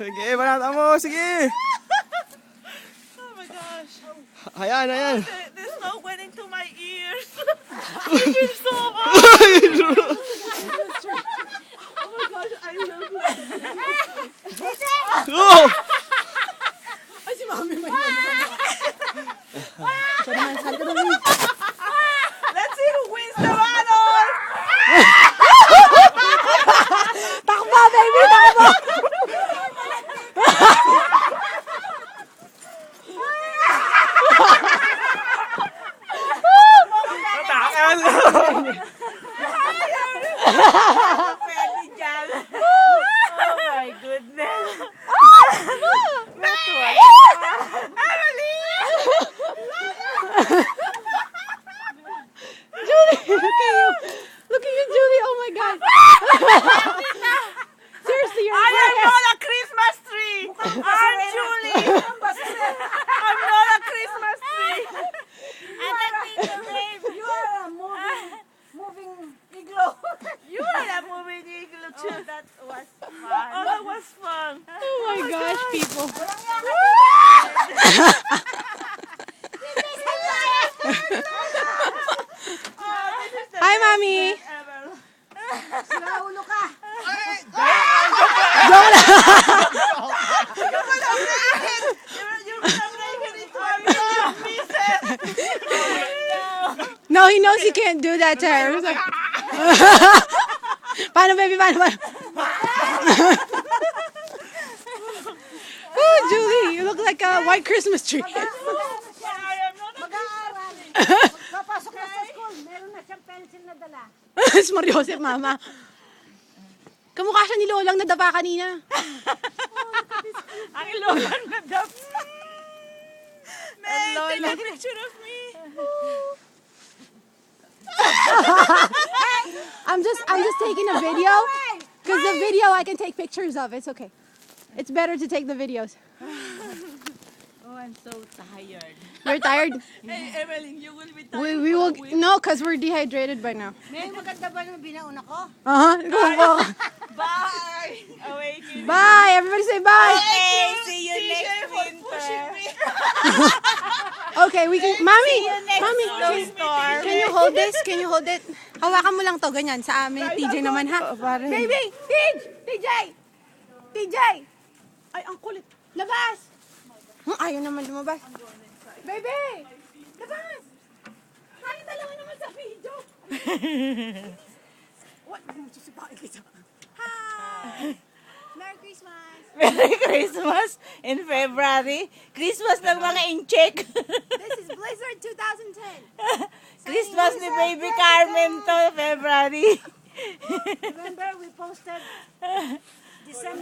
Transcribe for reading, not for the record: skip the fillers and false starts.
Sige, banata mo. Sige. Oh my gosh. Ayan, ayan. The smoke went into my ears. I feel so hot. Oh my gosh, I love it. Oh! Ay, si Mami may Let's see who wins the battle. Takbo, baby! Takbo! Takan! Pwede dyan. Oh my goodness. That was Emily! Julie, look at you. Look at you, Julie. Oh my God. Seriously, you're I am impressed. not a Christmas tree. I'm Julie. I'm not a Christmas tree. I'm a Tito Babe. You are a moving igloo. You are a moving igloo too. That was fun. Oh, that was fun. Oh my gosh, people. Hi, Mommy. Sinaulo ka. You're gonna break it into a million pieces. No, he knows he can't do that to her. He's like, paano, baby? Paano? Oh, Julie, you look like a white Christmas tree. I am not a Papasok na sa school, meron na siyang pencil na dala. Smart Joseph, Mama. Kamukha siya ni Lolang nadapa kanina. Ang ilolang na dap. May, take a picture of me. I'm just taking a video because the video I can take pictures of. It's okay. It's better to take the videos. Oh, I'm so tired. You're tired? Hey, Evelyn, you will be tired. We will no, because we're dehydrated by now. May maganda ba yung binauna ko? Bye. Awakening. Bye. Everybody say bye. Hey, see you next winter. Okay, we can. Mommy, Mommy, Snowstorm. can you hold this? Can you hold it? Hawakan mo lang to, ganyan. Sa amin, TJ naman, ha? Baby! TJ! TJ! Ay, ang kulit. Labas! Ayaw naman lumabas. Baby! Labas! Tayo dalawa naman sa video. What? Susipain kita. Hi! Merry Christmas! Merry Christmas in February. Christmas ng mga incheck. This is Blizzard 2010. Christmas ni Baby Carmen to, February. Remember, we posted December